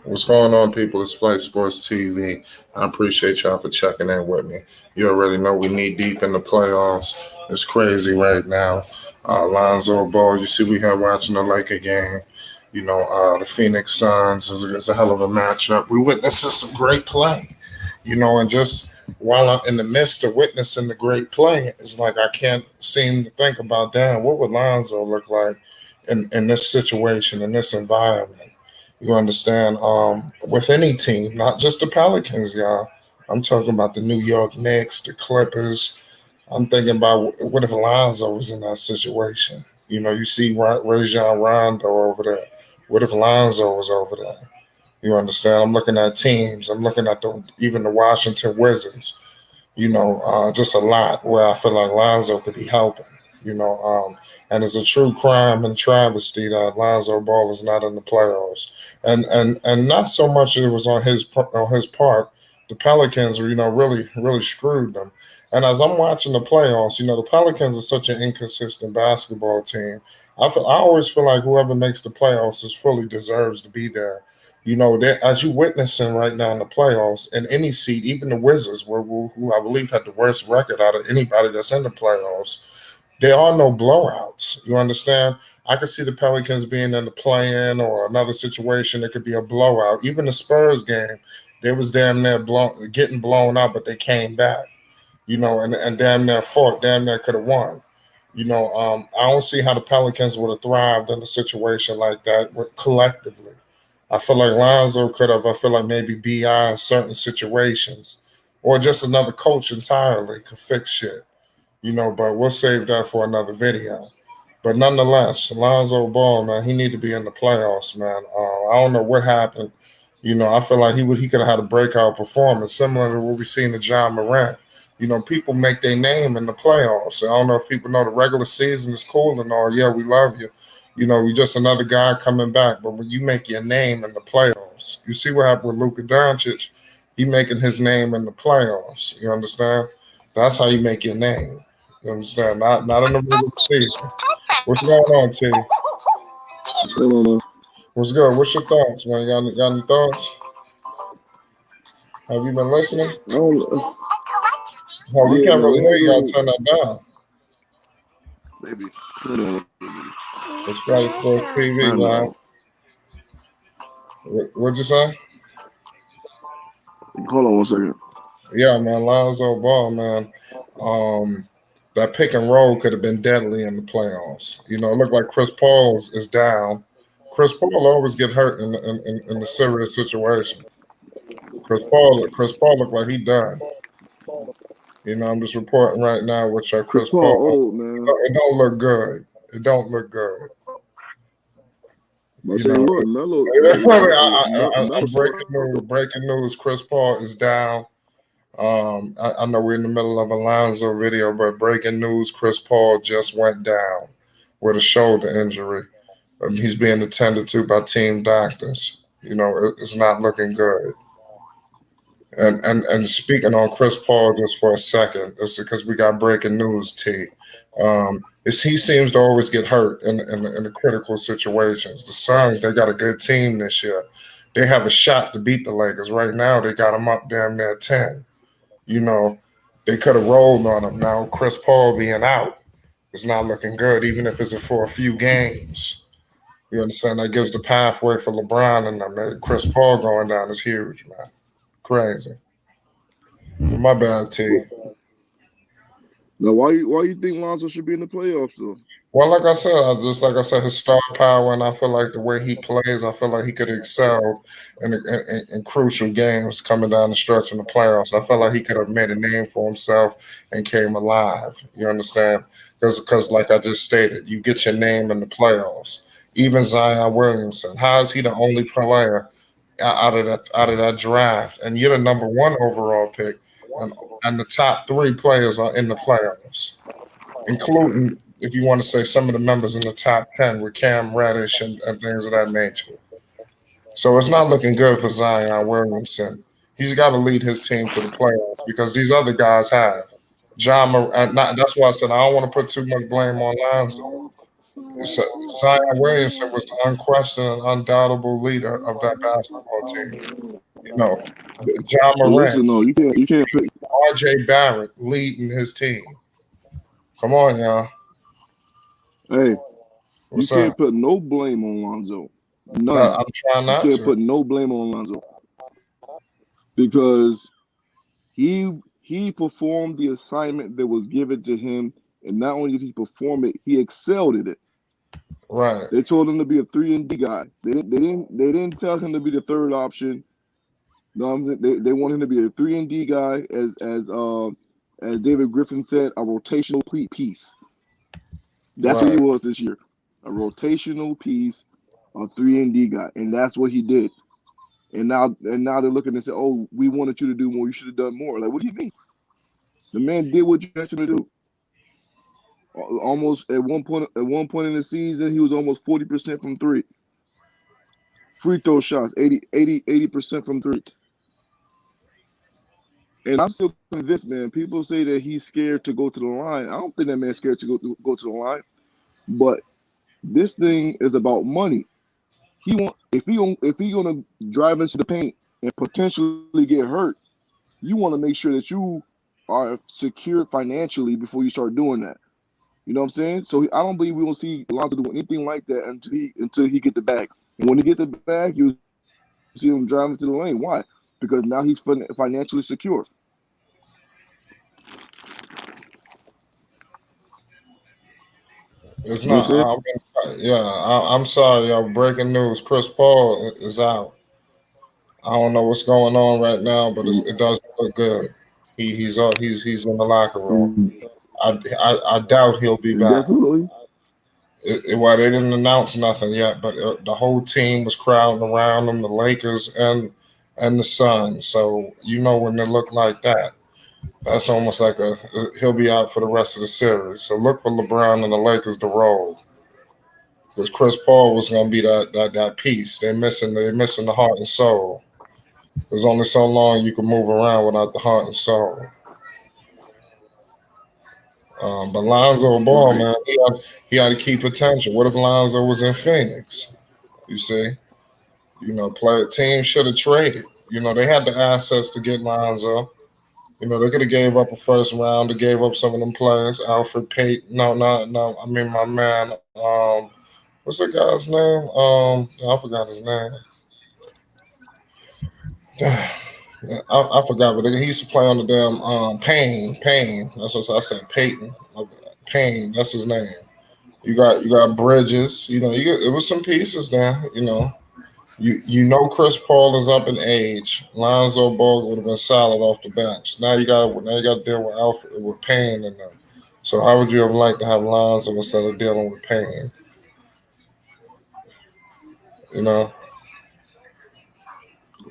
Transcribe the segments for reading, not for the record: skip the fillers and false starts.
What's going on, people? It's Flight Sports TV. I appreciate y'all for checking in with me. You already know we knee deep in the playoffs. It's crazy right now. Lonzo Ball, you see, we here watching the Laker game. The Phoenix Suns is a hell of a matchup. We witnessing some great play, and just while I'm in the midst of witnessing the great play, it's like I can't seem to think about, damn, what would Lonzo look like in this situation, in this environment? You understand? With any team, not just the Pelicans, y'all. I'm talking about the New York Knicks, the Clippers. I'm thinking about what if Lonzo was in that situation? You see Rajon Rondo over there. What if Lonzo was over there? You understand? I'm looking at teams. I'm looking at even the Washington Wizards. Just a lot where I feel like Lonzo could be helping. You know, and it's a true crime and travesty that Lonzo Ball is not in the playoffs, and not so much it was on his part. The Pelicans, really screwed them. And as I'm watching the playoffs, the Pelicans are such an inconsistent basketball team. I always feel like whoever makes the playoffs is fully deserves to be there. As you witnessing right now in the playoffs, in any seat, even the Wizards, who I believe had the worst record out of anybody that's in the playoffs, there are no blowouts. You understand? I could see the Pelicans being in the play-in or another situation. It could be a blowout. Even the Spurs game, they was damn near getting blown out, but they came back. And damn near fought, damn near could have won. I don't see how the Pelicans would have thrived in a situation like that collectively. I feel like Lonzo could have. I feel like maybe Bi in certain situations, or just another coach entirely could fix shit. But we'll save that for another video. But nonetheless, Lonzo Ball, man, he need to be in the playoffs, man. I don't know what happened. I feel like he could have had a breakout performance similar to what we seen to John Morant. People make their name in the playoffs. I don't know if people know the regular season is cool and all. Yeah, we love you. You're just another guy coming back. But when you make your name in the playoffs, you see what happened with Luka Doncic. He making his name in the playoffs. You understand? That's how you make your name. You understand? Not in the regular season. What's going on, T? What's going on, man? What's good? What's your thoughts, man? Got any thoughts? Have you been listening? I don't know. Oh, we Yeah, can't man, really we hear you. Gotta haven't turn that down. maybe. Hold on. It's Friday Sports TV, Find man. out. What'd you say? Hold on 1 second. Yeah, man, Lonzo Ball, man. Um, that pick and roll could have been deadly in the playoffs. It looked like Chris Paul is down. Chris Paul always get hurt in the serious situation. Chris Paul looked like he done. I'm just reporting right now with Chris Chris Paul Paul. old, man. It don't look good. It don't look good. I You tell you know, what, Melo. breaking news. Chris Paul is down. I know we're in the middle of a Lonzo video, but breaking news: Chris Paul just went down with a shoulder injury. He's being attended to by team doctors. It's not looking good. And speaking on Chris Paul just for a second, it's because we got breaking news. He seems to always get hurt in the critical situations. The Suns, they got a good team this year. They have a shot to beat the Lakers. Right now, they got them up damn near 10. You know, they could have rolled on them. Now, Chris Paul being out, it's not looking good, even if it's for a few games. You understand? That gives the pathway for LeBron and them. Chris Paul going down is huge, man. Crazy. My bad, T. Now, why you think Lonzo should be in the playoffs though? Well, like I said, his star power, and I feel like the way he plays, I feel like he could excel in crucial games coming down the stretch in the playoffs. I felt like he could have made a name for himself and came alive. You understand? Because like I just stated, you get your name in the playoffs. Even Zion Williamson, how is he the only player out of that draft, and you're the number one overall pick, and, and the top three players are in the playoffs, including if you want to say some of the members in the top 10 with Cam Reddish and things of that nature. So it's not looking good for Zion Williamson. He's got to lead his team to the playoffs because these other guys have. That's why I said I don't want to put too much blame on Lonzo. Zion Williamson was the unquestioned, undoubtable leader of that basketball team. You know, John But Morant, listen, no, you can't put. R.J. Barrett leading his team. Come on, y'all. Hey, you What's can't up? put no blame on Lonzo. None. I'm trying You not can't to. put no blame on Lonzo because he performed the assignment that was given to him, and not only did he perform it, he excelled at it. Right, They told him to be a 3 and D guy. They didn't tell him to be the third option. No, they want him to be a 3 and D guy, as David Griffin said, a rotational piece. That's what he right. was this year, a rotational piece, a 3 and D guy, and that's what he did. And now they're looking and say, "Oh, we wanted you to do more. You should have done more." Like, what do you mean? The man did what you asked him to do. Almost at one point in the season, he was almost 40% from three. Free throw shots, 80% from three. And I'm still convinced, man. People say that he's scared to go to the line. I don't think that man's scared to go to the line. But this thing is about money. If he gonna drive into the paint and potentially get hurt, you want to make sure that you are secure financially before you start doing that. You know what I'm saying? So I don't believe we will see Lonzo do anything like that until he get the bag. And when he gets the bag, you see him driving to the lane. Why? Because now he's financially secure. It's You know not. what I'm saying? Yeah, I'm sorry, y'all. Breaking news: Chris Paul is out. I don't know what's going on right now, but it doesn't look good. He's in the locker room. Mm, I doubt he'll be back. definitely. Well, they didn't announce nothing yet, but the whole team was crowding around him, the Lakers and the Suns. So you know when they look like that, that's almost like he'll be out for the rest of the series. So look for LeBron and the Lakers to roll because Chris Paul was going to be that piece. They're missing the heart and soul. There's only so long you can move around without the heart and soul. But Lonzo Ball, Right. man, he had a key potential. What if Lonzo was in Phoenix? You see, play team should have traded. They had the assets to get Lonzo. They could have gave up a first round. They gave up some of them players. Alfred Payton. No, no. I mean my man. What's that guy's name? I forgot his name. I forgot, but he used to play on the damn Payne. That's what I said. Peyton. Payne. That's his name. You got Bridges. It was some pieces there. You know Chris Paul is up in age. Lonzo Ball would have been solid off the bench. Now you got to deal with Alfred with Payne and them. So how would you have liked to have Lonzo instead of dealing with Payne? You know,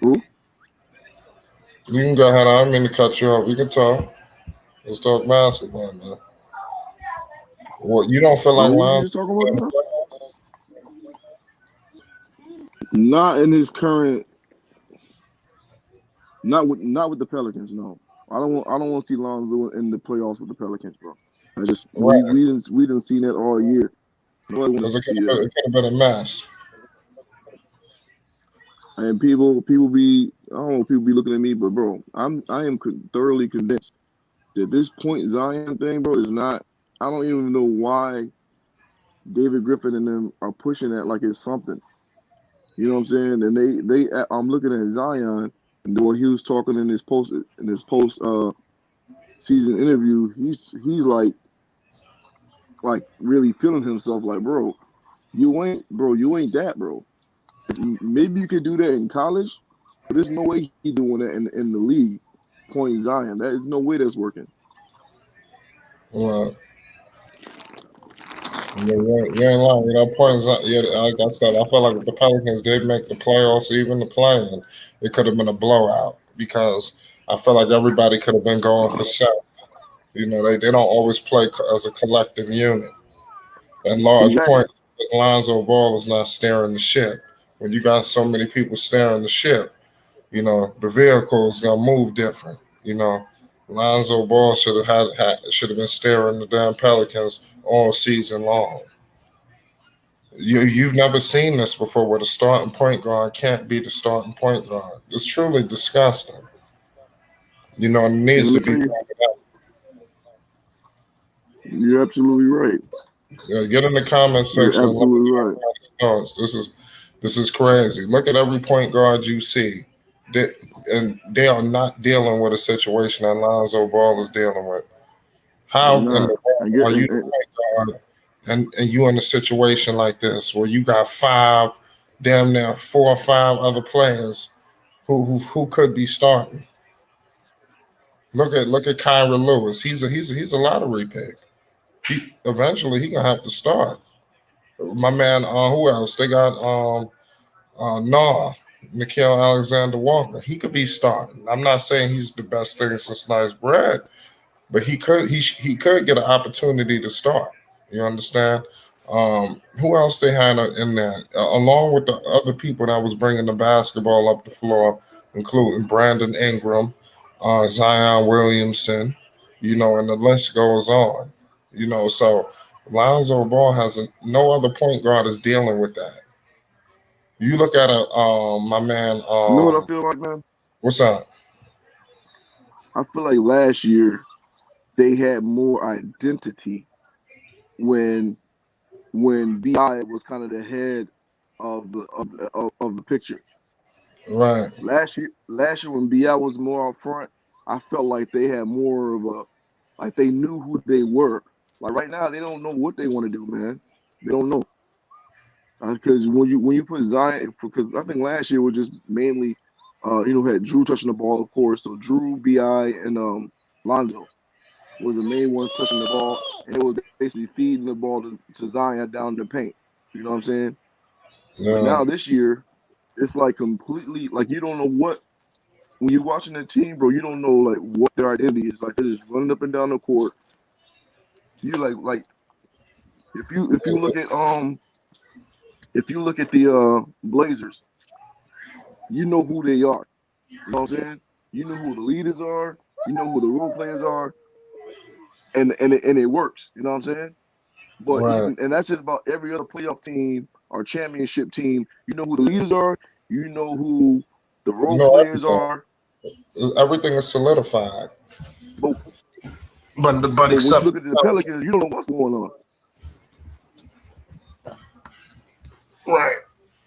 Who? you can go ahead. I don't mean to cut you off. You can talk. Let's talk basketball, man. What you don't feel like What was we Lonzo? just talking about now? Not in his current. Not with the Pelicans. No, I don't want to see Lonzo in the playoffs with the Pelicans, bro. I just Right? we didn't see that all year. Nobody wants Because to see that. it could have been a mess. And people be I don't know, people be looking at me, but bro, I am thoroughly convinced that this point Zion thing, bro, is not. I don't even know why David Griffin and them are pushing that like it's something. You know what I'm saying? And I'm looking at Zion and what he was talking in his post season interview. He's like really feeling himself like, bro, you ain't that, bro. Maybe you could do that in college, but there's no way he doing that in the league. Point Zion, that is no way that's working. Right. Yeah, you ain't lying. Points. Yeah, like I said, I feel like if the Pelicans did make the playoffs, even the play-in, it could have been a blowout because I feel like everybody could have been going for self. They don't always play as a collective unit. And large Exactly. point is Lonzo Ball is not steering the ship. When you got so many people steering the ship, the vehicle is gonna move different. Lonzo Ball should have been steering the damn Pelicans all season long. You've never seen this before, where the starting point guard can't be the starting point guard. It's truly disgusting. It needs to Let be me tell pointed you, out. you're absolutely right. Get in the comment You're section and let me absolutely know right. everybody's thoughts. This is crazy. Look at every point guard you see, they, and they are not dealing with a situation that Lonzo Ball is dealing with. They're How in not. the world And are get you the point guard and you in a situation like this where you got five, damn near 4 or 5 other players who could be starting? Look at Kyra Lewis. He's a lottery pick. Eventually he gonna have to start. My man, who else? They got Nah, Nikhil Alexander Walker. He could be starting. I'm not saying he's the best thing since sliced bread, but he could get an opportunity to start. You understand? Who else they had in there, along with the other people that was bringing the basketball up the floor, including Brandon Ingram, Zion Williamson, and the list goes on. So Lonzo Ball no other point guard is dealing with that. You look at my man, you know what I feel like, man? what's up? I feel like last year they had more identity when Bi was kind of the head of the picture. Right. Last year when Bi was more up front, I felt like they had more of a like they knew who they were. Like right now, they don't know what they want to do, man. They don't know because when you put Zion, because I think last year was just mainly, had Drew touching the ball, of course. So Drew, Bi, and Lonzo was the main ones touching the ball, and it was basically feeding the ball to Zion down the paint. You know what I'm saying? But Yeah. now this year, it's like completely like you don't know what when you're watching the team, bro. You don't know like what their identity is. Like they're just running up and down the court. You like if you look at the Blazers, you know who they are. You know what I'm saying? You know who the leaders are. You know who the role players are, and it works. You know what I'm saying? But Right. even and that's just about every other playoff team or championship team. You know who the leaders are. You know who the You role know players everything. are. Everything is solidified. But But but when you except for look at the the Pelicans. Pelicans, you don't know what's going on. Right.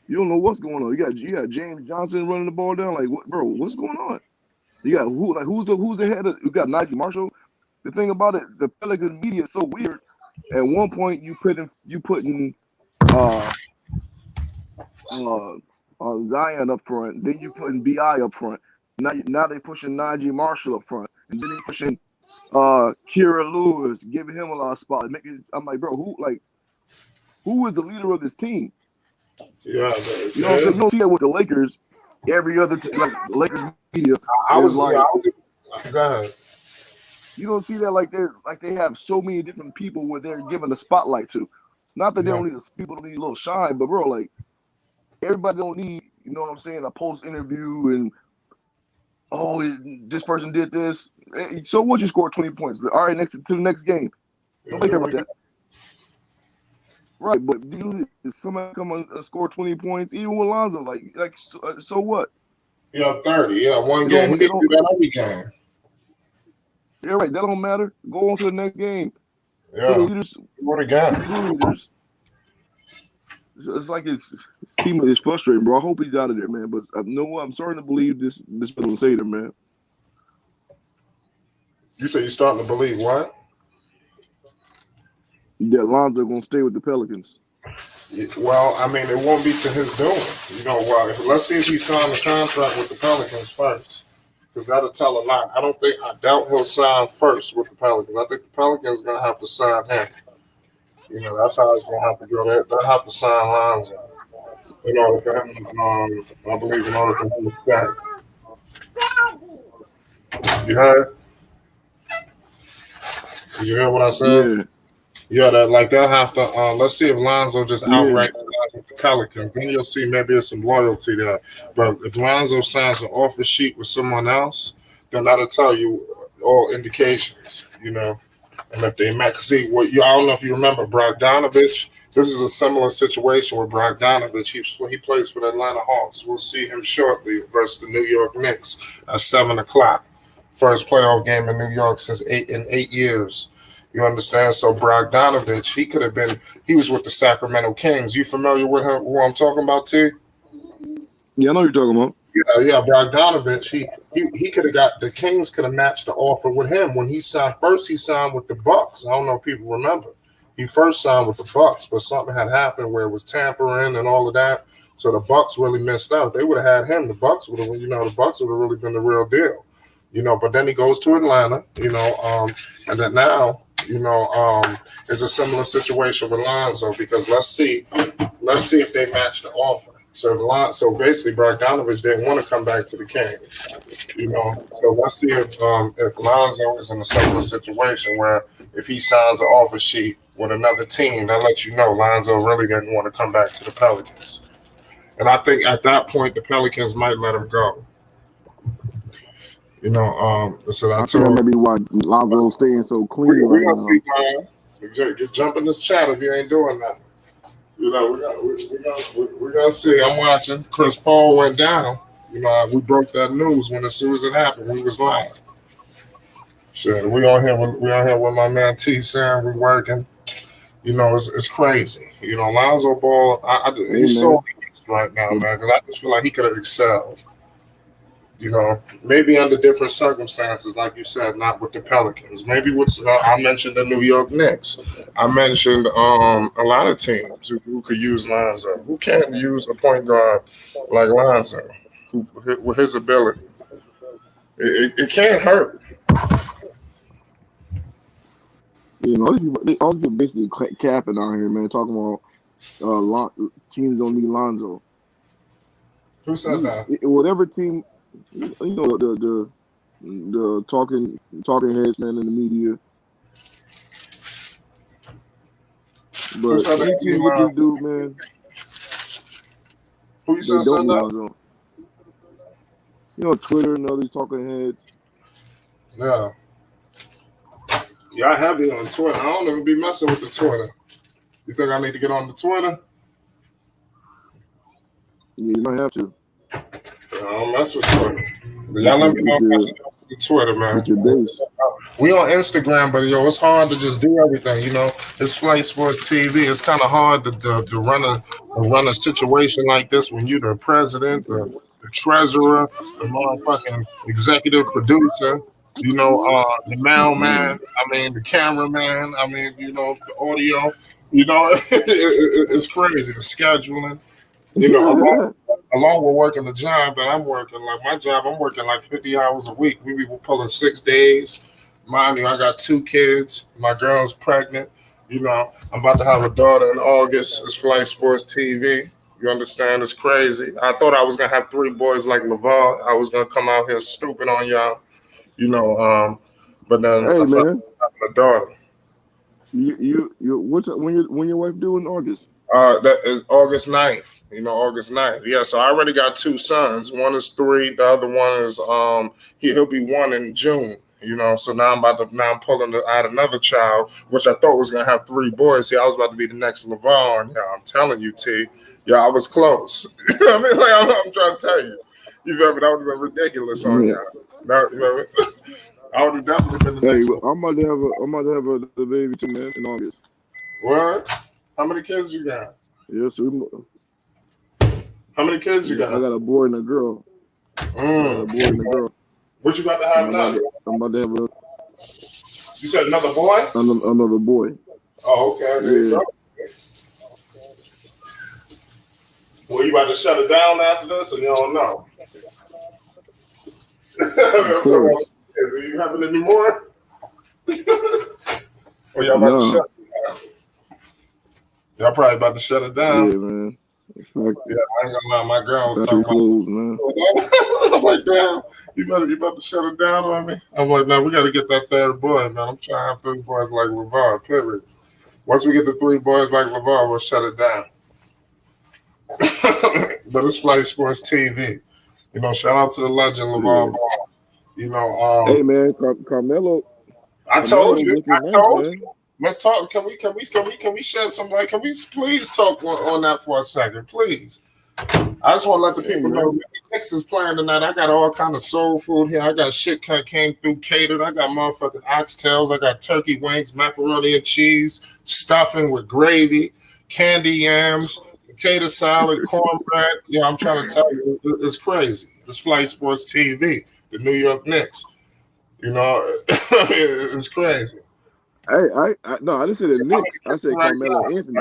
You don't know what's going on. You got James Johnson running the ball down. Like, what, bro? What's going on? You got who's the head of? You got Nigel Marshall. The thing about it, the Pelicans media is so weird. At one point, you putting uh uh, Zion up front. Then you putting Bi up front. Now they pushing Najee Marshall up front, and then they pushing Kira Lewis, giving him a lot of spot. I'm like, bro, who is the leader of this team? Yeah. You know what I'm saying? You don't see that with the Lakers. Every other like the Lakers media I is was. Yeah. like, I was. Go ahead. you don't see that they have so many different people where they're giving the spotlight to. Not that they Yeah. don't need people don't need a little shine, but bro, like everybody don't need, you know what I'm saying, a post interview and oh this person did this. So what, you scored 20 points? All right, next to the next game. Yeah, Nobody care there we about go. that. Right, but if somebody come and score 20 points, even with Lonzo, so what? Yeah, 30. Yeah, one It game. He don't it need to do don't that every game. yeah, right. That don't matter. Go on to the next game. To the Yeah. leaders, What a to the game. leaders. It's like his team is frustrating, bro. I hope he's out of there, man. But you know what? I'm starting to believe this will say there, man. You say you're starting to believe what? That Lonzo gonna stay with the Pelicans. Well, I mean, it won't be to his doing. Well, let's see if he signed the contract with the Pelicans first, because that'll tell a lot. I doubt he'll sign first with the Pelicans. I think the Pelicans are gonna have to sign him. That's how it's gonna have to go. They'll have to sign Lonzo in order for him. I believe in order for him to stay. You heard? Did you hear what I said? Yeah, Yeah, they'll have to. Let's see if Lonzo just yeah. outright signs with the Pelicans. Then you'll see maybe there's some loyalty there. But if Lonzo signs an offer sheet with someone else, then that'll tell you all indications. And if they match, see what you. I don't know if you remember Brogdanovic This is a similar situation with Bogdanovich. He plays for the Atlanta Hawks. We'll see him shortly versus the New York Knicks at 7 o'clock. First playoff game in New York since 8 years. You understand? So Bogdanovich, he could have been. He was with the Sacramento Kings. You familiar with him? Who I'm talking about, T? Yeah, I know what you're talking about. Yeah, Bogdanovich. He could have got the Kings could have matched the offer with him when he signed. First, he signed with the Bucks. I don't know if people remember. He first signed with the Bucks, but something had happened where it was tampering and all of that. So the Bucks really missed out. They would have had him. The Bucks would have, the Bucks would have really been the real deal. But then he goes to Atlanta, and then now, it's a similar situation with Lonzo because let's see if they match the offer. So basically, Bogdanovich didn't want to come back to the Kings, So let's see if Lonzo is in a similar situation where if he signs an offer sheet with another team, that lets you know Lonzo really didn't want to come back to the Pelicans. And I think at that point, the Pelicans might let him go. So I think that may be why Lonzo's staying so clean right now. See, man. Jump in this chat if you ain't doing nothing. We're gonna see. I'm watching. Chris Paul went down. We broke that news as soon as it happened. We was live. Shit, we on here with my man T saying we're working. It's crazy. Lonzo Ball, he's so mixed right now, man, because I just feel like he could have excelled. Maybe under different circumstances, like you said, not with the Pelicans. Maybe I mentioned the New York Knicks. I mentioned a lot of teams who could use Lonzo. Who can't use a point guard like Lonzo with his ability? It can't hurt. All people basically capping out here, man. Talking about teams don't need Lonzo. Who said that? Whatever team. The talking heads, man, in the media. But any team with this dude, man. Who you said that? Twitter and all these talking heads. Yeah. Yeah, I have it on Twitter. I don't even be messing with the Twitter. You think I need to get on the Twitter? Yeah, you might have to. I don't mess with Twitter. Y'all let me know if I Twitter, man. With your base. We on Instagram, but it's hard to just do everything. It's Flight Sports TV. It's kind of hard to run a situation like this when you're the president, the treasurer, the motherfucking executive producer. The mailman. The cameraman. The audio. It's crazy. The scheduling. Along with working the job that I'm working, like my job, I'm working like 50 hours a week. We be pulling 6 days. Mind you, I got 2 kids. My girl's pregnant. I'm about to have a daughter in August. It's Flight Sports TV. You understand? It's crazy. I thought I was going to have 3 boys like LeVar. I was going to come out here stupid on y'all. But then hey, man. having a daughter. When your wife due in August? That is August 9th. August 9th. Yeah, so I already got 2 sons. One is 3. The other one is he'll be 1 in June. So now I'm pulling out another child, which I thought was gonna have 3 boys. See, I was about to be the next LeVar. And I'm telling you, T. Yeah, I was close. I'm trying to tell you. You feel me? That would have been ridiculous on y'all. You know what I mean? I would have definitely been the next. I'm about to have a baby too, man, in August. What? How many kids you got? Yes, how many kids you got? I got a boy and a girl. A boy and a girl. What you about to have now? I'm about to have You said another boy? Another boy. Oh, okay. Yeah. Well, you about to shut it down after this, or you don't know? Of course. Are you having any more? Or y'all about to shut it down? Y'all probably about to shut it down. Yeah, man. Yeah, I ain't gonna lie, my girl was talking close, man. I'm like, damn, you about to shut it down on me? I'm like, no, we gotta get that 3rd boy, man. I'm trying to have 3 boys like LeVar, period. Once we get the 3 boys like LeVar, we'll shut it down. But it's Flight Sports TV. Shout out to the legend LeVar Ball. Hey, man, Carmelo. I told you. Let's talk. Can we shed some light? Can we please talk on that for a second, please? I just want to let the Yeah, people know man. the Knicks is playing tonight. I got all kind of soul food here. I got shit that came through catered. I got motherfucking oxtails. I got turkey wings, macaroni and cheese, stuffing with gravy, candy yams, potato salad, cornbread. Yeah, I'm trying to tell you, it's crazy. It's Flight Sports TV, the New York Knicks. You know, it's crazy. No, I didn't say the Knicks. I said Right Carmelo now, Anthony.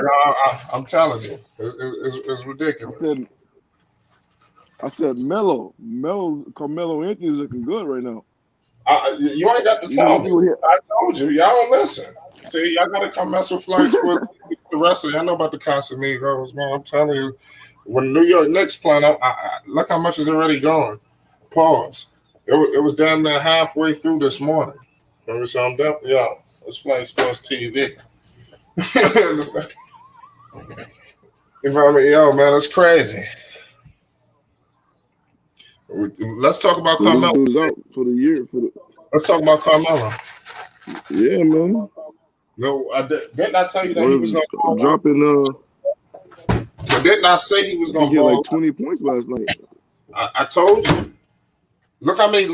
I'm telling you, it's I ridiculous. said Carmelo Anthony is looking good right now. You ain't got to You tell think me. he would hit? I told you. Y'all don't listen. See, y'all got to come mess with Flight Sports. The rest of y'all know about the Casamigos, man. I'm telling you, when New York Knicks playing, look how much is already gone. Pause. It was damn near halfway through this morning. Remember something? Yeah, it's Flight Sports TV. You know what I mean? Yo, man, it's crazy. Let's talk about So this Carmelo. dude's out for the year. Let's talk about Carmelo. Yeah, man. No, didn't I tell you that he was Was going to ball out? dropping. But didn't I say he was I going think to he had ball like 20 points last night. out? I told you. Look how many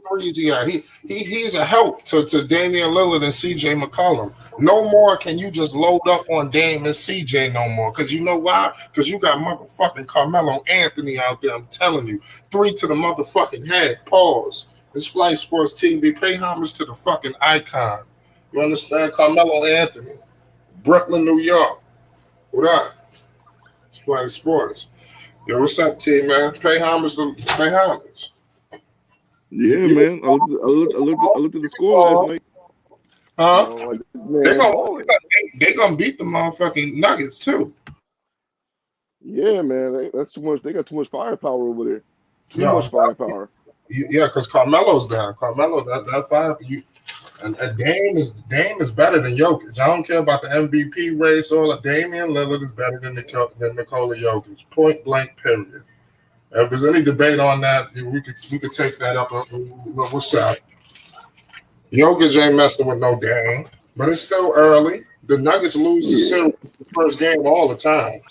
threes he had. He's a help to Damian Lillard and CJ McCollum. No more can you just load up on Dame and CJ no more. Because you know why? Because you got motherfucking Carmelo Anthony out there. I'm telling you. 3 to the motherfucking head. Pause. It's Flight Sports TV. Pay homage to the fucking icon. You understand? Carmelo Anthony. Brooklyn, New York. What up? It's Flight Sports. Yo, what's up, T, man? Pay homage. Yeah, You man. I looked at the score last night. Huh? Like this They man gonna balling. they gonna beat the motherfucking Nuggets too. Yeah, man. That's too much. They got too much firepower over there. Too Yeah, much firepower. yeah, because Carmelo's down. Carmelo, that five. And Dame is better than Jokic. I don't care about the MVP race. All of Damian Lillard is better than Nikola Jokic. Point blank. Period. If there's any debate on that, we could take that up. What's up? Jokic ain't messing with no Dame, but it's still early. The Nuggets lose the Yeah. series the first game all the time.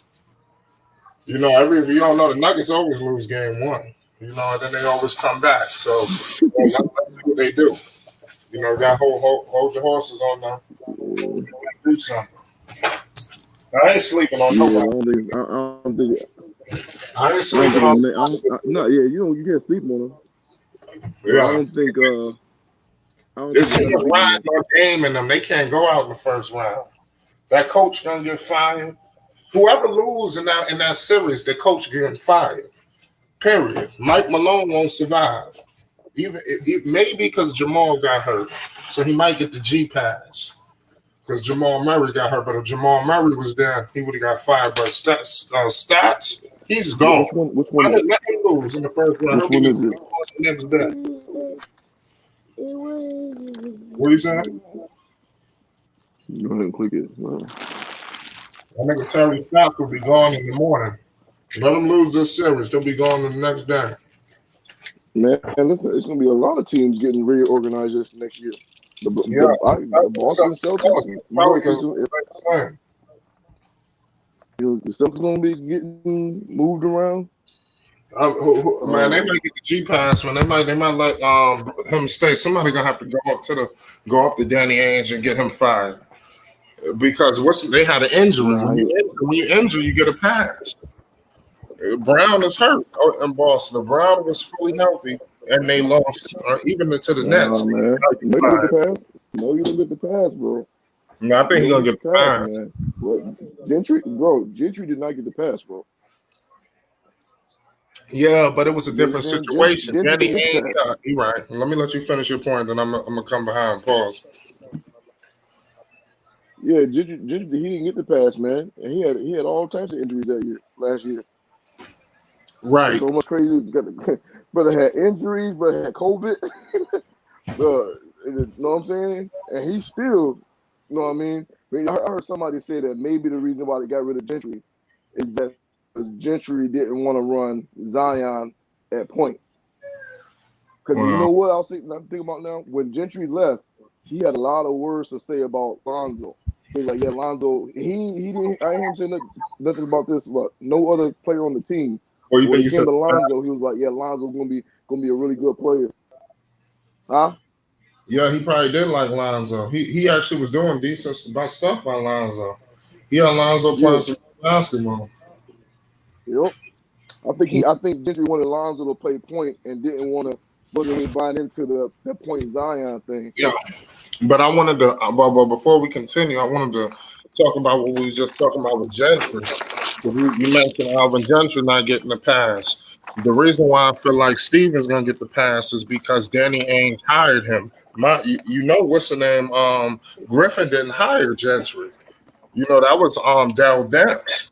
You know, we all know the Nuggets always lose game one. You know, and then they always come back. So let's see what they do. You know, got hold your horses on them. Do something. I ain't sleeping on Yeah, nobody. I ain't I don't sleeping think, on. no, yeah, you can't sleep on them. But Yeah, I don't think this the team Nuggets is beat them. riding on Dame and them. They can't go out in the first round. That coach gonna get fired. Whoever loses in that series, the coach getting fired. Period. Mike Malone won't survive. Even maybe because Jamal got hurt, so he might get the G pass. Because Jamal Murray got hurt, but if Jamal Murray was there, he would have got fired. But stats, he's gone. Which one? Let him lose in the first round. Which He'll one be is it? the next day. What are you saying? Go ahead and click it. Well, I think Terry Stotts will be gone in the morning. Let him lose this series. They'll be gone the next day. man, listen, it's gonna be a lot of teams getting reorganized this next year. Yeah, The Boston Celtics, you're probably gonna see because some. The Celtics gonna be getting moved around. Man, they Um, might get the G pass, man. They might let him stay. Somebody gonna have to go up to Danny Ainge and get him fired because they had an injury. nah, When you injure, you get a pass. Brown is hurt in Boston. Brown was fully healthy, and they lost even to the nah, Nets. man. No, you don't get the pass. No, you don't get the pass, bro. No, I think You he's don't gonna get get the a pass, pass. man. What Gentry did not get the pass, bro. Yeah, but it was a You different understand? situation. Gentry Danny didn't get the Ainge, pass. you're right. Let me let you finish your point, then I'm gonna come behind. Pause. Yeah, Gentry, he didn't get the pass, man, and he had all types of injuries last year. It's Right. almost crazy. Brother had injuries, brother had COVID. You know what I'm saying? And he still, you know what I mean? I heard somebody say that maybe the reason why they got rid of Gentry is that Gentry didn't want to run Zion at point. Because you Well, know what I'm thinking about now? When Gentry left, he had a lot of words to say about Lonzo. He was like, yeah, Lonzo, he didn't. I didn't say nothing about this, but no other player on the team. Or you When think it you came said to Lonzo, he was like, yeah, Lonzo's gonna be a really good player, huh? yeah, he probably did like Lonzo. He actually was doing decent about stuff by Lonzo. He had Lonzo Yeah, playing some basketball. yep. I think Gentry wanted Lonzo to play point and didn't want to wasn't buying into the point Zion thing. Yeah, but I wanted to. But before we continue, I wanted to talk about what we was just talking about with Gentry. You mentioned Alvin Gentry not getting the pass. The reason why I feel like Steven's gonna get the pass is because Danny Ainge hired him. You know what's the name? Griffin didn't hire Gentry. You know that was Dell Demps.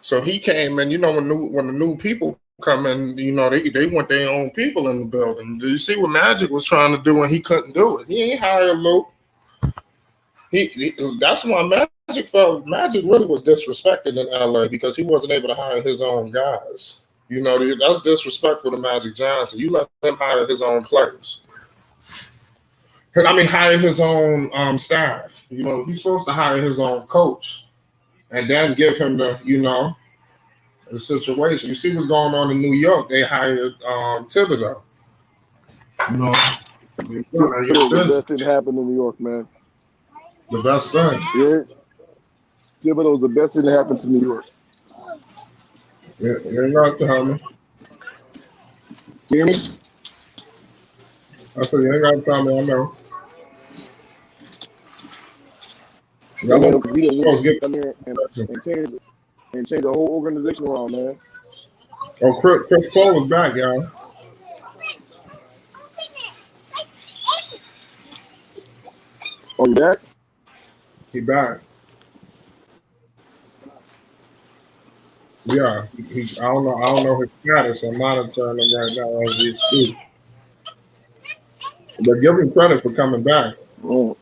So he came in. You know when the new people come in, you know they want their own people in the building. Do you see what Magic was trying to do and he couldn't do it? He ain't hired Luke. He that's why Magic really was disrespected in LA because he wasn't able to hire his own guys. You know, that's disrespectful to Magic Johnson. You let him hire his own players. And I mean, hire his own staff. You know, he's supposed to hire his own coach and then give him the situation. You see what's going on in New York? They hired Thibodeau. You know, Thibodeau's the best thing that happened in New York, man. the best thing. Yeah, Thibodeau's the best thing that happened to New York. You're not telling me. Hear me? I said you ain't got to tell me. I know. Yeah, Y'all man, want he to just get come here and change the whole organization around, man. Oh, Chris Paul is back, y'all. Oh, you back? He back. Yeah, I don't know. I don't know his status. I'm monitoring him right now as we speak. But give him credit for coming back. Oh,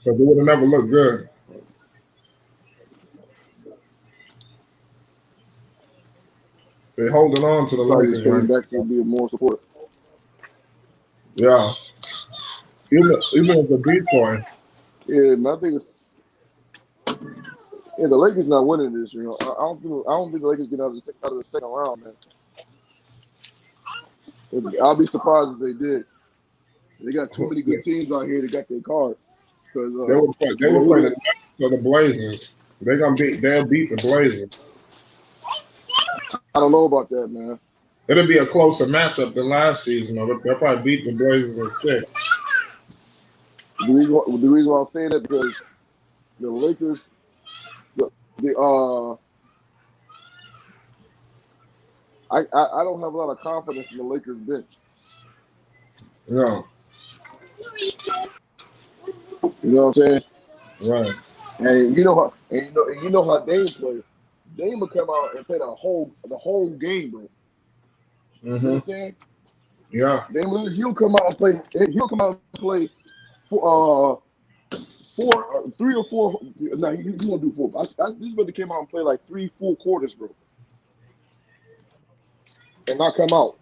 So they would have never looked good. They holding on to the probably just Lakers right came back now. to be more support. Yeah, even as a decoy. Yeah, man, I think it's the Lakers not winning this. I don't think the Lakers get out of the second round, man. I'll be surprised if they did. They got too many good teams out here that got their card. Because They would play the Nuggets or the Blazers. They'll beat the Blazers. I don't know about that, man. It'll be a closer matchup than last season. They'll probably beat the Blazers in 6. The reason why I'm saying that because the Lakers, the I don't have a lot of confidence in the Lakers bench. Yeah, You know what I'm saying? right. And you know how Dame plays. Dame will come out and play the whole game, bro. You know what Mm-hmm. I'm saying? Yeah. He'll come out and play. He'll come out and play for, 3 or 4. No, he won't do 4. This brother came out and played like 3 full quarters, bro, and not come out.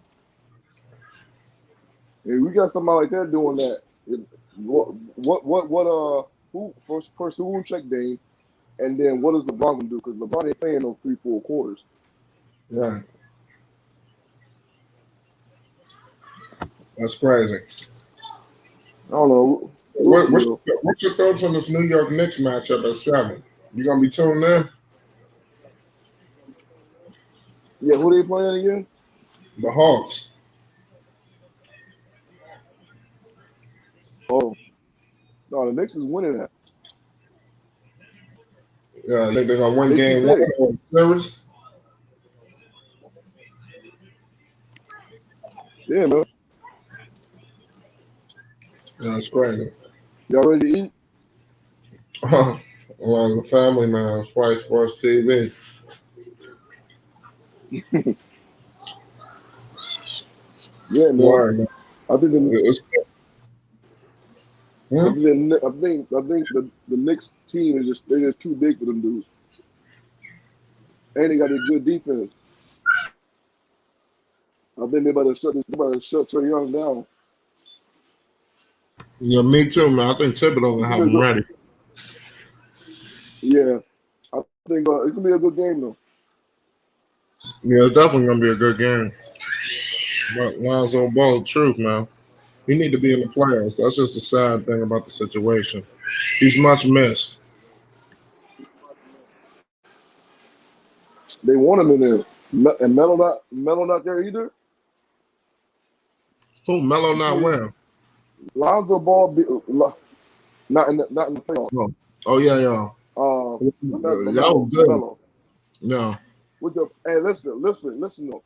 And we got somebody like that doing that. Who first person who will check Dame, and then what does LeBron gonna do? Because LeBron ain't playing no 3 full quarters. Right. That's crazy. I don't know. We'll see, though. What's your thoughts on this New York Knicks matchup at 7? You gonna be tuned in? Yeah, who they playing again? The Hawks. Oh, no, the Knicks is winning that. Yeah, they're gonna win game 1 66. of the series. Yeah, man. Yeah, that's crazy. Y'all ready to eat? Well, the family man, Spice Sports TV. Yeah, man. Why? I think the It's, I hmm? think the Knicks team is they're just too big for them dudes, and they got a good defense. I think they better shut Trae Young down. Yeah, me too, man. I think Thibodeau gonna have him ready. Yeah, I think it's gonna be a good game though. Yeah, it's definitely gonna be a good game. But Lonzo Ball, truth, man. He need to be in the playoffs. That's just the sad thing about the situation. He's much missed. They want him in there, and Melo not there either. Who Melo You not see, win? Lonzo Ball not in the playoffs. Oh, oh yeah, yeah. But Y'all good. Melo. No. With the hey, listen though.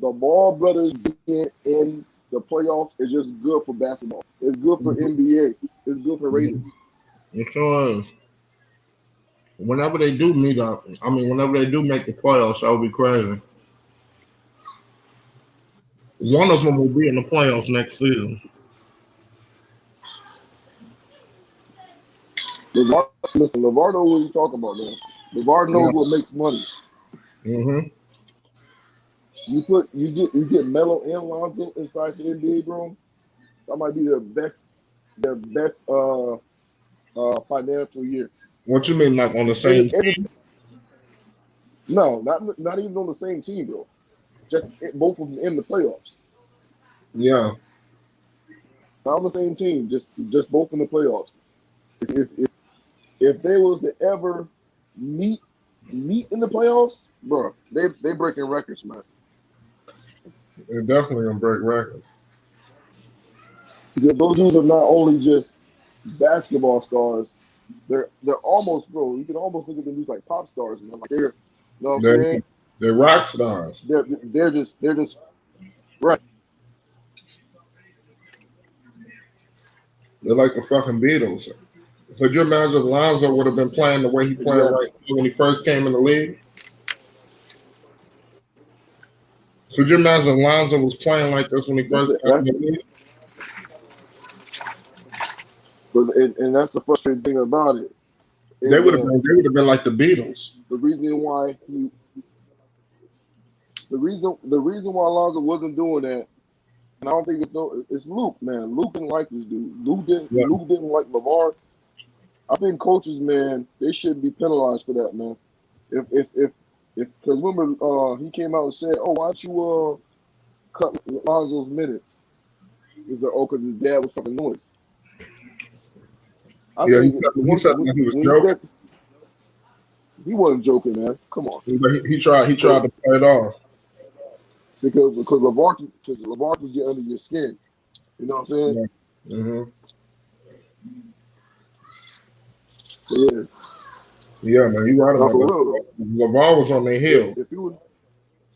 The Ball brothers being in the playoffs is just good for basketball. It's good for NBA. It's good for ratings. It sure is. Whenever they do meet up, I mean, whenever they do make the playoffs, that would be crazy. One of them will be in the playoffs next season. LeVar knows what he's talking about, man. LeVar knows what makes money. Mm-hmm. You get Melo and Lonzo inside the NBA, bro. That might be their best financial year. What you mean, like on the same team? No, not even on the same team, bro. Just both of them in the playoffs. Yeah. Not on the same team, just both in the playoffs. If they was to ever meet in the playoffs, bro, they breaking records, man. They're definitely gonna break records. Because those dudes are not only just basketball stars, they're almost, bro. You can almost look at them dudes like pop stars, man. Like you know what I'm saying? They're rock stars. They're just right. They're like the fucking Beatles. Could you imagine if Lonzo would have been playing the way he played right when he first came in the league? Could you imagine if Lonzo was playing like this when he first came in the league? And that's the frustrating thing about it. They would have been like the Beatles. The reason why Lonzo wasn't doing that, and I don't think it's Luke, man. Luke didn't like this dude. Luke didn't like LeVar. I think coaches, man, they shouldn't be penalized for that, man. If because remember he came out and said, "Oh, why don't you cut Lonzo's minutes?" He said, "Oh, because his dad was fucking noise." He said he was joking. He wasn't joking, man. Come on. He tried to play it off. Because LeVar can get under your skin. You know what I'm saying? Yeah. Mm-hmm. Yeah. Yeah, man, you right about that. LeVar was on their heel.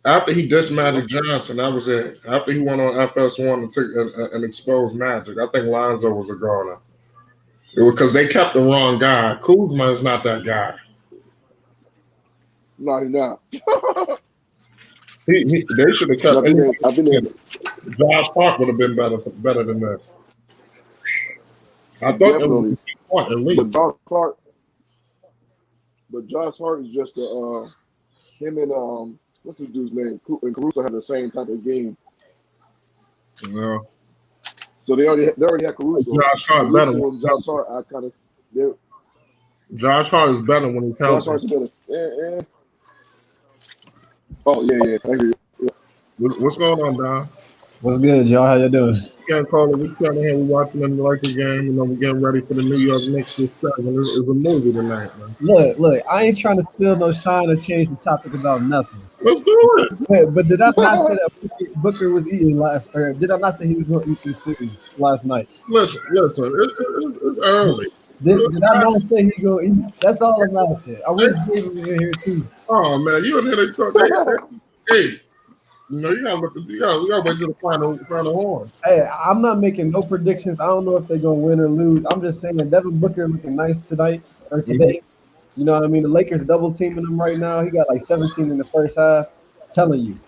After he dissed Magic Johnson, that was it. After he went on FS1 and exposed Magic, I think Lonzo was a goner. It was because they kept the wrong guy. Kuzma is not that guy. No, he's not. They should have kept. I think Josh Hart would have been better than that. I thought definitely. It was at least. But Josh Hart is just him and what's his dude's name? And Caruso had the same type of game. Yeah. So they already had Caruso. Josh Hart better. Josh Hart, I kind of. Josh Hart is better when he's healthy. Josh Hart's better. Yeah. Oh yeah. I agree. Yeah. What's going on, Don? What's good, y'all? How you doing? Can't call it. We're here. We're watching the Lakers game. You know, we're getting ready for the New York Knicks this Saturday. It's a movie tonight, man. Look. I ain't trying to steal no shine or change the topic about nothing. Let's do it. But did I not say that Booker was eating or did I not say he was going to eat this series last night? Listen. It's early. Did I not say he going to eat? That's all I'm asking. I wish David was in here too. Oh man, you in here talk? Hey. You know, you gotta wait till the final horn. Hey, I'm not making no predictions. I don't know if they're gonna win or lose. I'm just saying Devin Booker looking nice today. Mm-hmm. You know what I mean? The Lakers double teaming him right now. He got like 17 in the first half. Telling you.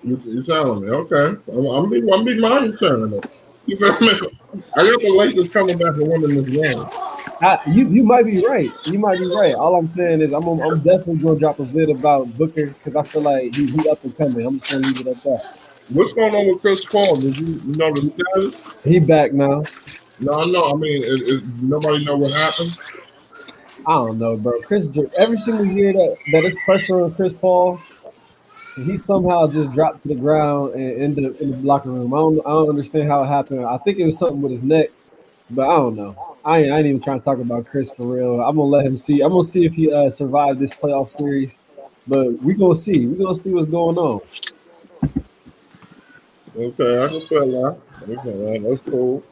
You telling me? Okay, I'm be monitoring it. You feel me? I got the Lakers coming back and winning this game. You might be right. You might be right. All I'm saying is I'm definitely gonna drop a vid about Booker because I feel like he up and coming. I'm just gonna leave it at that. What's going on with Chris Paul? Did you know the status? He back now. No. I mean, nobody know what happened. I don't know, bro. Every single year that is pressure on Chris Paul, he somehow just dropped to the ground and in the locker room. I don't understand how it happened. I think it was something with his neck, but I don't know. I ain't even trying to talk about Chris for real. I'm gonna let him see. I'm gonna see if he survived this playoff series, but we gonna see. We gonna see what's going on. Okay, I can feel that. Okay, that's cool.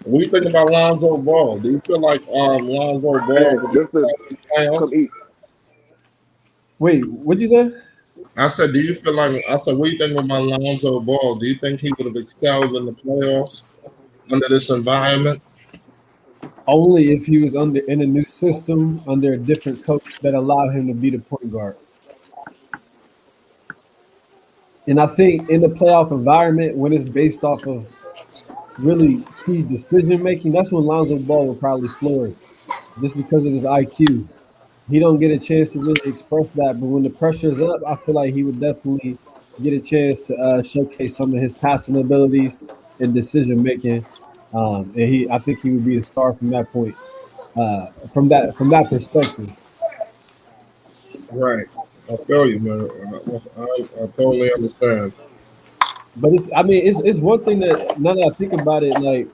What do you think about Lonzo Ball? Do you feel like Lonzo Ball Hey, will be this is in the playoffs? come eat. Wait, what'd you say? I said, do you feel like I said, what do you think about Lonzo Ball? Do you think he would have excelled in the playoffs under this environment? Only if he was in a new system under a different coach that allowed him to be the point guard. And I think in the playoff environment, when it's based off of really key decision making, that's when Lonzo Ball will probably flourish, just because of his IQ. He don't get a chance to really express that, but when the pressure is up, I feel like he would definitely get a chance to showcase some of his passing abilities and decision making. I think he would be a star from that point, from that perspective. Right. I feel you, man. I totally understand. But it's one thing that now that I think about it, like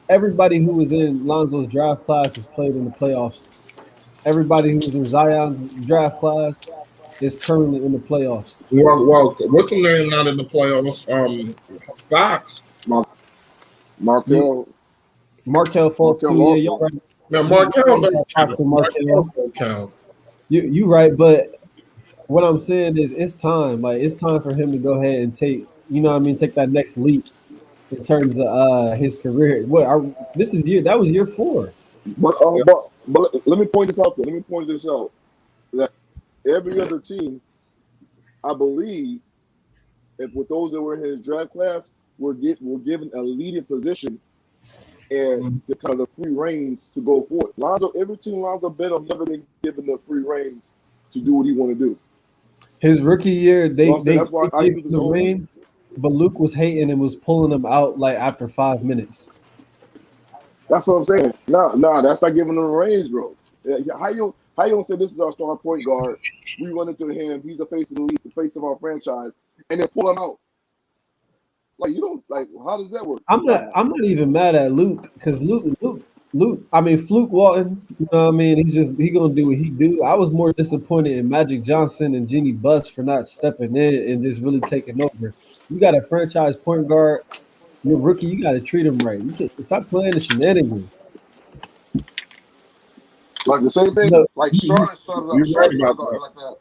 everybody who was in Lonzo's draft class has played in the playoffs. Everybody who was in Zion's draft class is currently in the playoffs. Well, what's the name not in the playoffs? Fox. Mar- You Markel, Markel Fultz Markel too. Yeah, you're also. right. Now, You're Markel right don't about Fox count. and Markel Markel. don't count. You right, but what I'm saying is it's time. Like it's time for him to go ahead and take that next leap in terms of his career. This is year that was year 4. But let me point this out there. Let me point this out. That every other team, I believe, if with those that were in his draft class, were given a leading position and Mm. the kind of the free reins to go forward. Lonzo, every team Lonzo been on never been given the free reins to do what he want to do. His rookie year, You know they what I'm saying? they, That's why they I gave use him this the whole. reins, but Luke was hating and was pulling him out like after 5 minutes. That's what I'm saying. Nah, that's not giving him the reins, bro. How you gonna say this is our star point guard? We run into him. He's the face of the league, the face of our franchise, and then pull him out. Like you don't like. How does that work? I'm not even mad at Luke because Luke. I mean Fluke Walton. You know what I mean? He gonna do what he do. I was more disappointed in Magic Johnson and Jeannie Buss for not stepping in and just really taking over. You got a franchise point guard. You're a rookie. You got to treat him right. You can stop playing the shenanigans. Like the same thing. No, Like you Charlotte started out. You're right Charlotte about started out that. like that,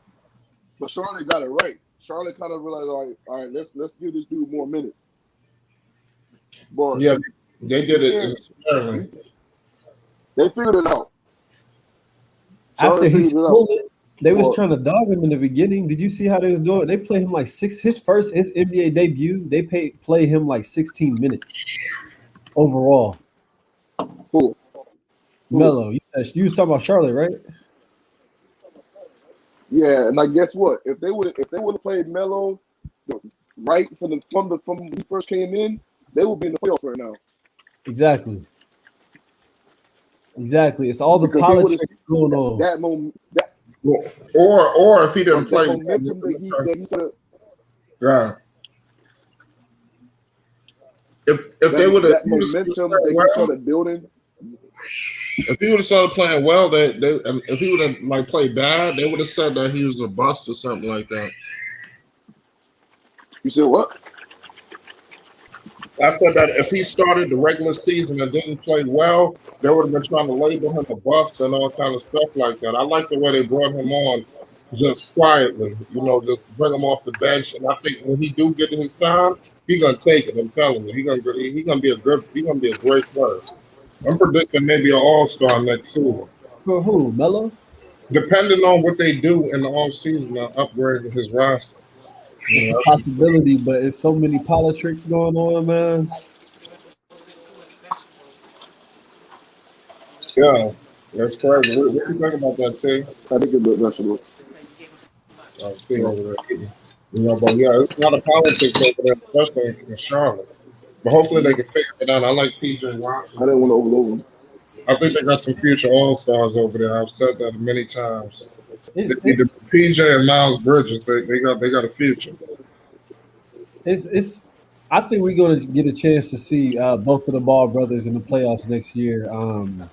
but Charlotte got it right. Charlotte kind of realized, all right, let's give this dude more minutes. But Yeah, they you did it can't. sparingly. You, they figured it out. after Charlotte he figured it out. stole it, they was But trying to dog him in the beginning. Did you see how they was doing? They played him like his NBA debut. They play him like 16 minutes overall. who? Who? Melo, you was talking about Charlotte, right? Yeah, and like guess what? If they would have played Melo right from when he first came in, they would be in the playoffs right now Exactly. Exactly. It's all the because they would have politics going that on. that moment that Or if he didn't like that play well, momentum that he said yeah. If they would have that momentum that he well, started building. if he would have started playing well, if he would have like played bad, they would have said that he was a bust or something like that. You said what? I said that if he started the regular season and didn't play well, they would have been trying to label him a bust and all kind of stuff like that. I like the way they brought him on just quietly, just bring him off the bench. And I think when he do get his time, he gonna take it. I'm telling you, he gonna be a great player. I'm predicting maybe an all-star next season. For who? Melo? Depending on what they do in the off season, to upgrade his roster. It's a Yeah, possibility, but it's so many politics going on, man. yeah, that's crazy. What do you think about that, T? I think it's a vegetable. T over there eating. But yeah, there's a lot of politics over there, especially in Charlotte. But hopefully they can figure it out. I like PJ I Watson. didn't want to overload them. I think they got some future All Stars over there. I've said that many times. They need to It's PJ and Miles Bridges. They got a future. it's. I think we're going to get a chance to see both of the Ball brothers in the playoffs next year. Hmm.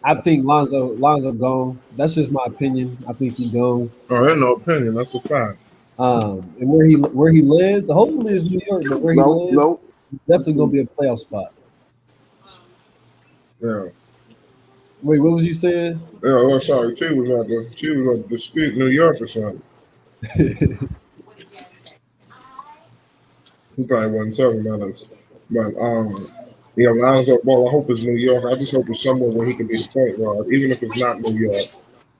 I think Lonzo gone. That's just my opinion. I think he gone. Oh, there's no opinion. That's a fact. And where he lands, hopefully it's New York, but where he No, lands, no. definitely gonna be a playoff spot. Yeah. Wait, what was you saying? Yeah, oh, sorry. She was about to dispute New York or something. He probably wasn't talking about us. But yeah, Lonzo Ball. I hope it's New York. I just hope it's somewhere where he can be the point guard, even if it's not New York.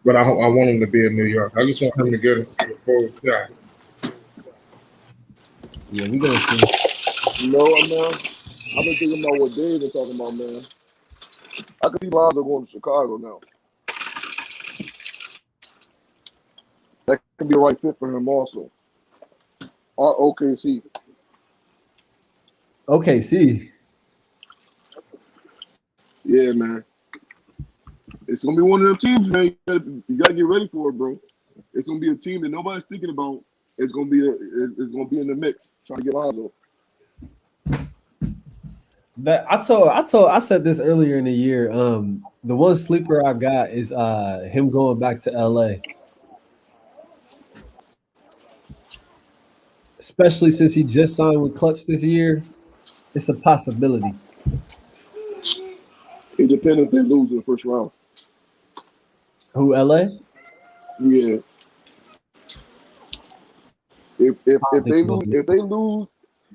But I want him to be in New York. I just want him to get a full shot. Yeah, we gonna see. You know what, man? I've been thinking about what Dave been talking about, man. I can see Lonzo going to Chicago now. That could be a right fit for him also. Or OKC. Okay, see. Yeah, man. It's gonna be one of them teams, man. You gotta get ready for it, bro. It's gonna be a team that nobody's thinking about. It's gonna be in the mix trying to get Lonzo. That I said this earlier in the year. The one sleeper I got is him going back to LA. Especially since he just signed with Clutch this year. It's a possibility. It depends if they lose in the first round. Who LA? Yeah. If if I don't if think they they're lose gonna if they lose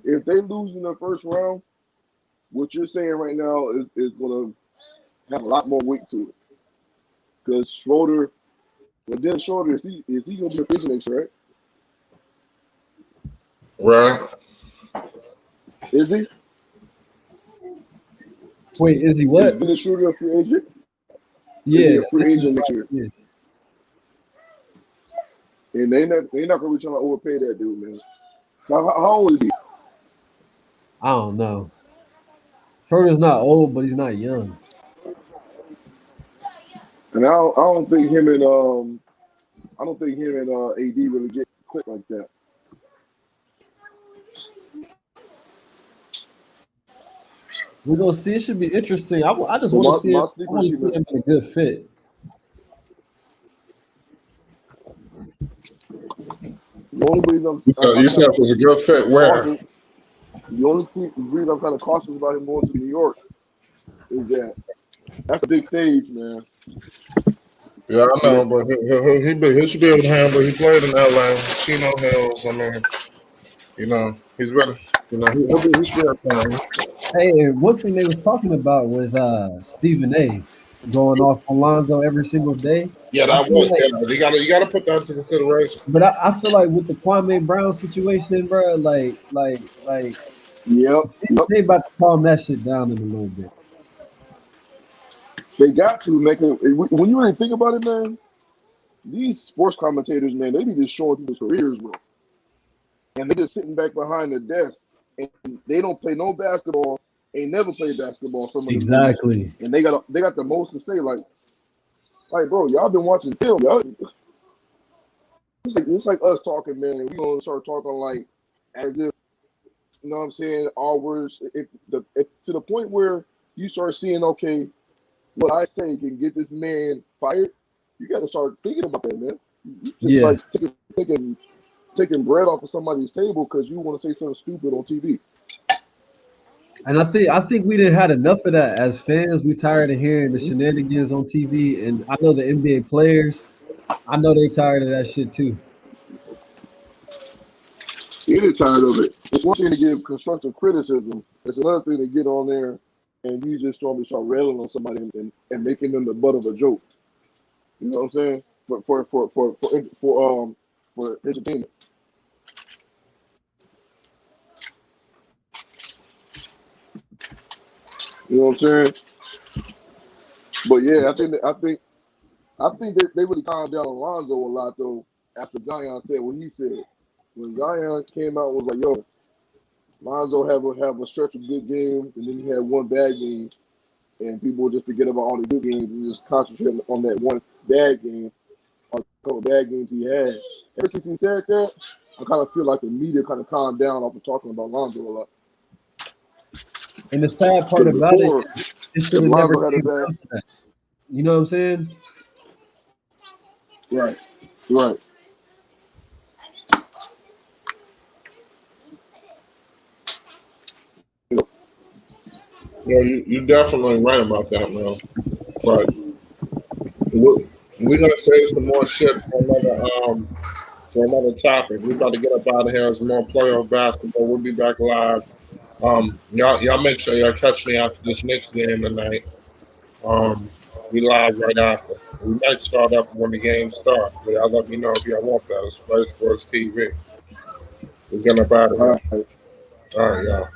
if they lose in the first round, what you're saying right now is gonna have a lot more weight to it. Because Schroeder, well, Dennis Schroeder, is he gonna be a free agent next year, right? Right? Is he? Wait, is he Is what? Dennis Schroeder a free agent? Is he Yeah, a free agent next year? yeah. And they not gonna be trying to overpay that dude, man. Now, how old is he? I don't know. Schroeder's not old, but he's not young. And I don't think him and AD really get quick like that. We're gonna see. It should be interesting. I just But want to my see him. my I sleeper want to see team, him in a good fit. the only reason You I'm said kind it was a good fit. of Where? cautious, the only reason I'm kind of cautious about him going to New York is that that's a big stage, man. Yeah, I Yeah, know, but he should be able to handle. He played in LA, Chino Hills. I mean, he's better. He should be able to handle. Hey, and one thing they was talking about was Stephen A. going off on Lonzo every single day. Yeah, I that feel was. like, Yeah, you gotta put that into consideration. but I feel like with the Kwame Brown situation, bro, like yep, Stephen yep. A. about to calm that shit down in a little bit. They got to make it. When you really think about it, man, these sports commentators, man, they be just showing people's careers, bro, and they just sitting back behind the desk, and they don't play no basketball, ain't never played basketball. Some of them dudes, Exactly. and they got the most to say, like, bro, y'all been watching film, y'all. It's like us talking, man. We gonna start talking like as if you know what I'm saying. Our words, if to the point where you start seeing, okay, what I say can get this man fired. You got to start thinking about that, man. You just Yeah. like taking bread off of somebody's table because you want to say something stupid on TV. And I think we didn't had enough of that as fans. We tired of hearing the shenanigans on TV, and I know the NBA players. I know they tired of that shit too. You're tired of it. It's one thing to give constructive criticism. It's another thing to get on there and you just start railing on somebody and making them the butt of a joke. You know what I'm saying? For entertainment. You know what I'm saying? But yeah, I think they really calmed down Lonzo a lot though after Zion said what he said. When Zion came out and was like, "Yo, Lonzo have a stretch of good games, and then he had one bad game, and people will just forget about all the good games and just concentrate on that one bad game or a couple bad games he had." Ever since he said that, I kind of feel like the media kind of calmed down off of talking about Lonzo a lot. And the sad part Because about it, before, it should if have never Lonzo had a came bad, down to that. You know what I'm saying? right, right, you know, Yeah, you're definitely right about that, man. But we're gonna save some more shit for another topic. We about to get up out of here. There's more playoff basketball. We'll be back live. Y'all make sure y'all catch me after this next game tonight. Um, we live right after. We might start up when the game starts. But y'all let me know if y'all want that. It's Flight Sports TV. We're getting up out of all here. right. All right, y'all.